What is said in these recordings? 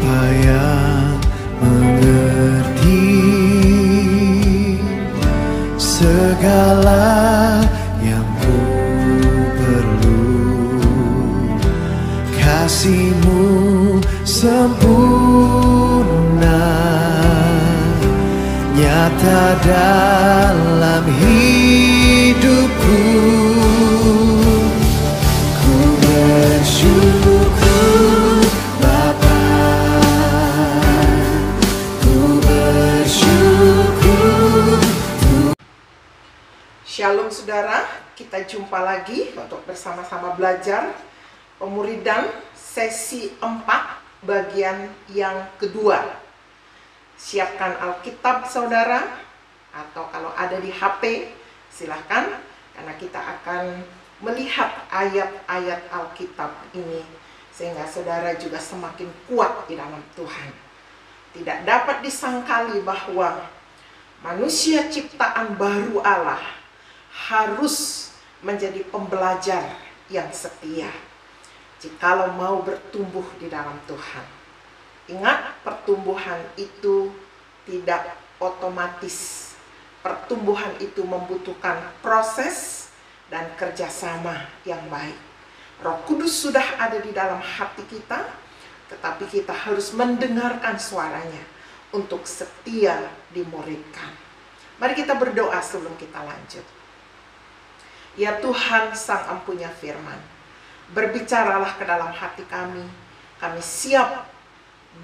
supaya mengerti segala yang ku perlu. Kasih-Mu sempurna, nyata dalam hidupku. Ku bersyukur Bapa, ku bersyukur. Shalom saudara, kita jumpa lagi untuk bersama-sama belajar pemuridan sesi 4 bagian yang kedua. Siapkan Alkitab saudara, atau kalau ada di HP silahkan, karena kita akan melihat ayat-ayat Alkitab ini sehingga saudara juga semakin kuat di dalam Tuhan. Tidak dapat disangkali bahwa manusia ciptaan baru Allah harus menjadi pembelajar yang setia jikalau mau bertumbuh di dalam Tuhan. Ingat, pertumbuhan itu tidak otomatis. Pertumbuhan itu membutuhkan proses dan kerjasama yang baik. Roh Kudus sudah ada di dalam hati kita, tetapi kita harus mendengarkan suaranya untuk setia dimuridkan. Mari kita berdoa sebelum kita lanjut. Ya Tuhan, Sang Empunya Firman, berbicaralah ke dalam hati kami. Kami siap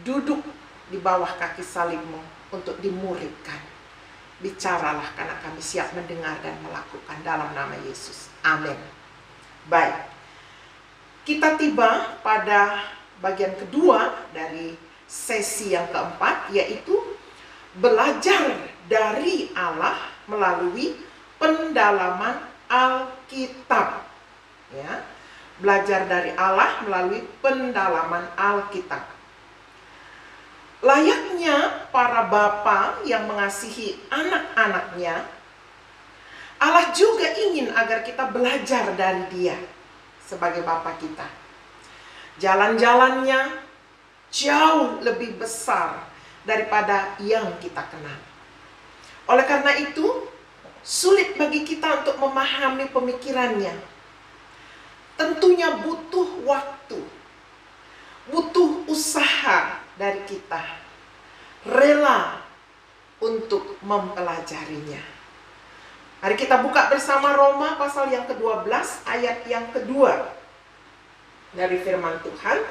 duduk di bawah kaki salib-Mu untuk dimuridkan. Bicaralah, karena kami siap mendengar dan melakukan dalam nama Yesus. Amin. Baik, kita tiba pada bagian kedua dari sesi yang keempat, yaitu belajar dari Allah melalui pendalaman Alkitab. Ya, belajar dari Allah melalui pendalaman Alkitab. Layaknya para bapa yang mengasihi anak-anaknya, Allah juga ingin agar kita belajar dari Dia sebagai Bapa kita. Jalan-jalannya jauh lebih besar daripada yang kita kenal. Oleh karena itu, sulit bagi kita untuk memahami pemikirannya. Tentunya butuh waktu, butuh usaha dari kita, rela untuk mempelajarinya. Mari kita buka bersama Roma pasal yang ke-12 ayat yang kedua dari firman Tuhan.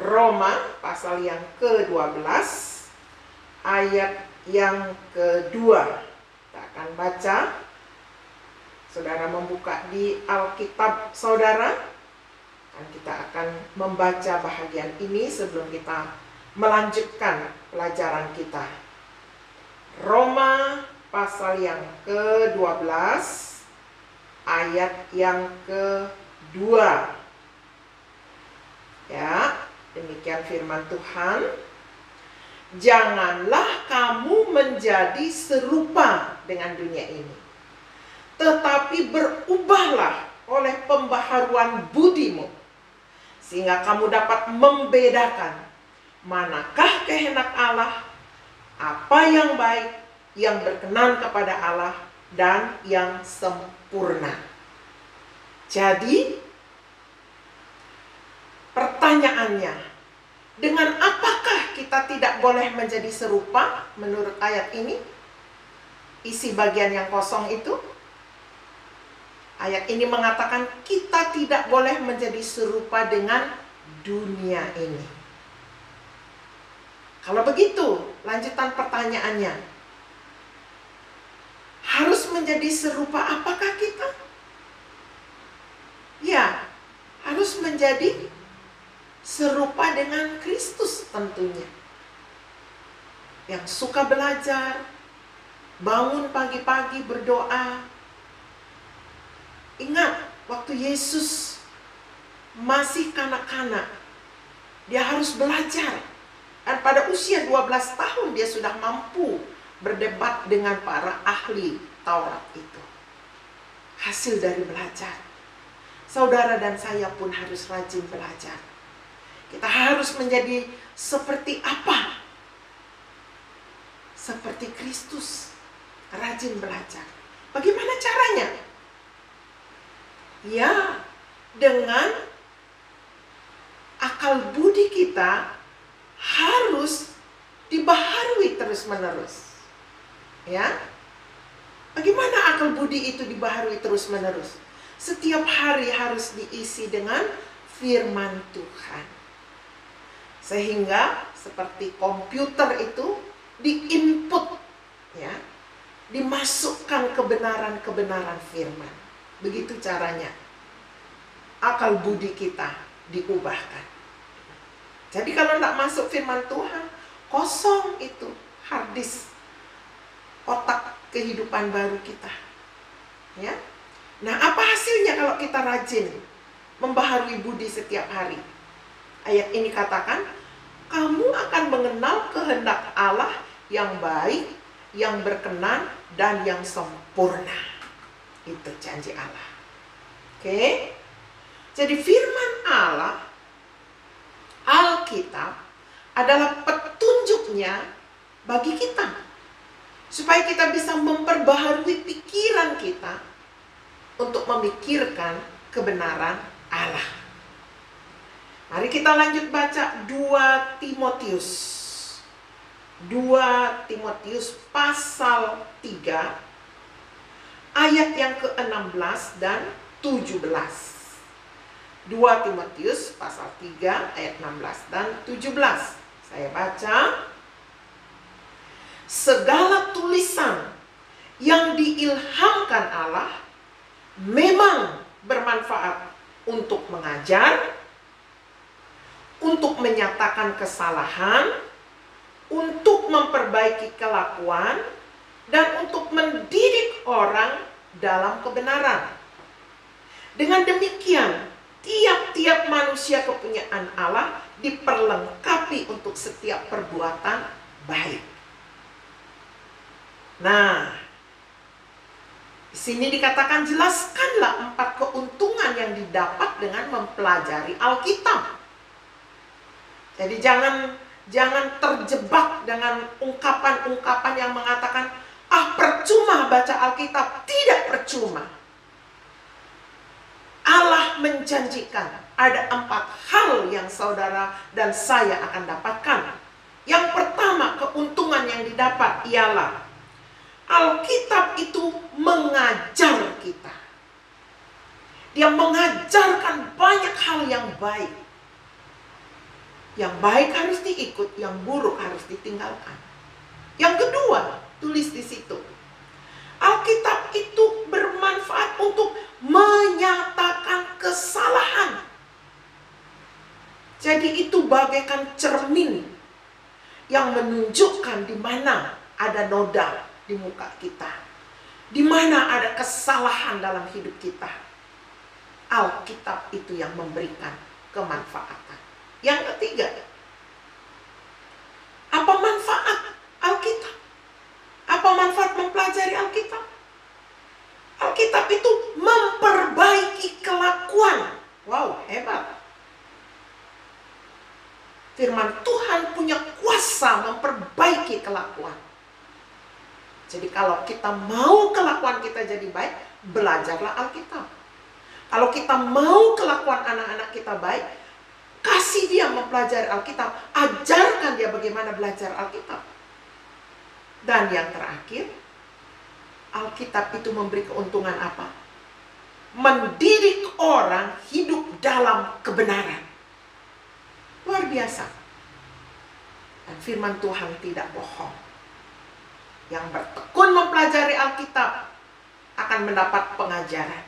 Roma pasal yang ke-12 ayat yang kedua. Kita akan baca. Saudara membuka di Alkitab saudara, dan kita akan membaca bahagian ini sebelum kita melanjutkan pelajaran kita. Roma pasal yang ke-12 ayat yang kedua. Ya, demikian firman Tuhan. Janganlah kamu menjadi serupa dengan dunia ini, tetapi berubahlah oleh pembaharuan budimu, sehingga kamu dapat membedakan manakah kehendak Allah, apa yang baik, yang berkenan kepada Allah, dan yang sempurna. Jadi, pertanyaannya, dengan apakah kita tidak boleh menjadi serupa menurut ayat ini? Isi bagian yang kosong itu, ayat ini mengatakan kita tidak boleh menjadi serupa dengan dunia ini. Kalau begitu, lanjutan pertanyaannya, harus menjadi serupa apakah kita? Ya, harus menjadi serupa dengan Kristus tentunya. Yang suka belajar, bangun pagi-pagi berdoa. Ingat, waktu Yesus masih kanak-kanak, dia harus belajar. Dan pada usia 12 tahun dia sudah mampu berdebat dengan para ahli Taurat itu. Hasil dari belajar. Saudara dan saya pun harus rajin belajar. Kita harus menjadi seperti apa? Seperti Kristus, rajin belajar. Bagaimana caranya? Ya, dengan akal budi kita harus dibaharui terus-menerus. Ya. Bagaimana akal budi itu dibaharui terus-menerus? Setiap hari harus diisi dengan firman Tuhan. Sehingga seperti komputer itu diinput, ya, dimasukkan kebenaran-kebenaran firman. Begitu caranya akal budi kita diubahkan. Jadi kalau tidak masuk firman Tuhan, kosong itu hard disk otak kehidupan baru kita. Ya. Nah, apa hasilnya kalau kita rajin membaharui budi setiap hari? Ayat ini katakan, kamu akan mengenal kehendak Allah yang baik, yang berkenan, dan yang sempurna. Itu janji Allah. Oke? Jadi firman Allah, Alkitab, adalah petunjuknya bagi kita. Supaya kita bisa memperbaharui pikiran kita untuk memikirkan kebenaran Allah. Mari kita lanjut baca 2 Timotius. 2 Timotius pasal 3 ayat yang ke-16 dan 17. 2 Timotius pasal 3 ayat 16 dan 17. Saya baca. Segala tulisan yang diilhamkan Allah memang bermanfaat untuk mengajar, untuk menyatakan kesalahan, untuk memperbaiki kelakuan, dan untuk mendidik orang dalam kebenaran. Dengan demikian, tiap-tiap manusia kepunyaan Allah diperlengkapi untuk setiap perbuatan baik. Nah, di sini dikatakan jelaskanlah 4 keuntungan yang didapat dengan mempelajari Alkitab. Jadi jangan terjebak dengan ungkapan-ungkapan yang mengatakan, percuma baca Alkitab. Tidak percuma. Allah menjanjikan ada 4 hal yang saudara dan saya akan dapatkan. Yang pertama, keuntungan yang didapat ialah Alkitab itu mengajar kita. Dia mengajarkan banyak hal yang baik. Yang baik harus diikut, yang buruk harus ditinggalkan. Yang kedua, tulis di situ. Alkitab itu bermanfaat untuk menyatakan kesalahan. Jadi itu bagaikan cermin yang menunjukkan di mana ada noda di muka kita, di mana ada kesalahan dalam hidup kita. Alkitab itu yang memberikan kemanfaatan. Yang ketiga, apa manfaat Alkitab? Apa manfaat mempelajari Alkitab? Alkitab itu memperbaiki kelakuan. Wow, hebat. Firman Tuhan punya kuasa memperbaiki kelakuan. Jadi kalau kita mau kelakuan kita jadi baik, belajarlah Alkitab. Kalau kita mau kelakuan anak-anak kita baik, kasih dia mempelajari Alkitab. Ajarkan dia bagaimana belajar Alkitab. Dan yang terakhir, Alkitab itu memberi keuntungan apa? Mendidik orang hidup dalam kebenaran. Luar biasa. Dan firman Tuhan tidak bohong. Yang bertekun mempelajari Alkitab akan mendapat pengajaran,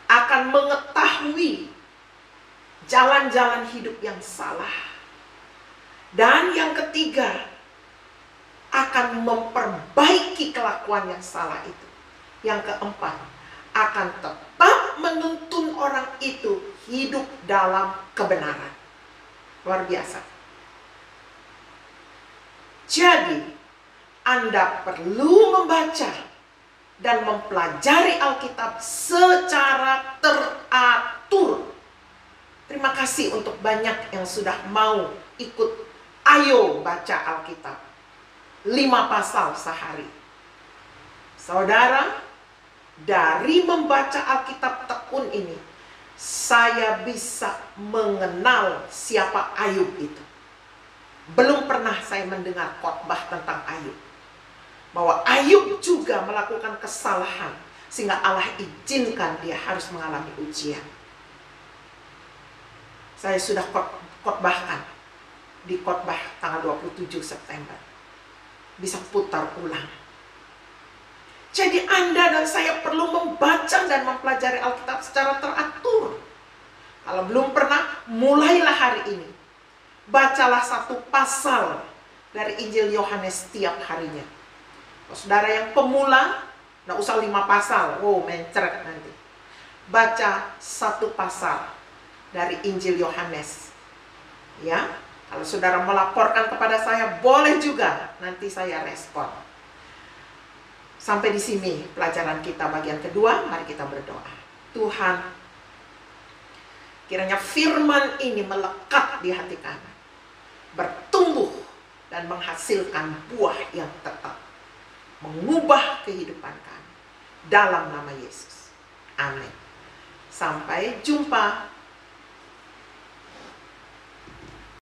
akan mengetahui jalan-jalan hidup yang salah. Dan yang ketiga, akan memperbaiki kelakuan yang salah itu. Yang keempat, akan tetap menuntun orang itu hidup dalam kebenaran. Luar biasa. Jadi Anda perlu membaca dan mempelajari Alkitab secara teratur. Terima kasih untuk banyak yang sudah mau ikut. Ayo baca Alkitab 5 pasal sehari. Saudara, dari membaca Alkitab tekun ini, saya bisa mengenal siapa Ayub itu. Belum pernah saya mendengar khotbah tentang Ayub. Bahwa Ayub juga melakukan kesalahan, sehingga Allah izinkan dia harus mengalami ujian. Saya sudah khotbahkan di khotbah tanggal 27 September. Bisa putar ulang. Jadi Anda dan saya perlu membaca dan mempelajari Alkitab secara teratur. Kalau belum pernah, mulailah hari ini. Bacalah 1 pasal dari Injil Yohanes setiap harinya. Saudara yang pemula, nggak usah 5 pasal. Oh, mencret nanti. Baca 1 pasal dari Injil Yohanes. Ya, kalau saudara melaporkan kepada saya, boleh juga. Nanti saya respon. Sampai di sini pelajaran kita bagian kedua. Mari kita berdoa. Tuhan, kiranya firman ini melekat di hati kami, bertumbuh dan menghasilkan buah yang tetap, mengubah kehidupan kami. Dalam nama Yesus. Amin. Sampai jumpa.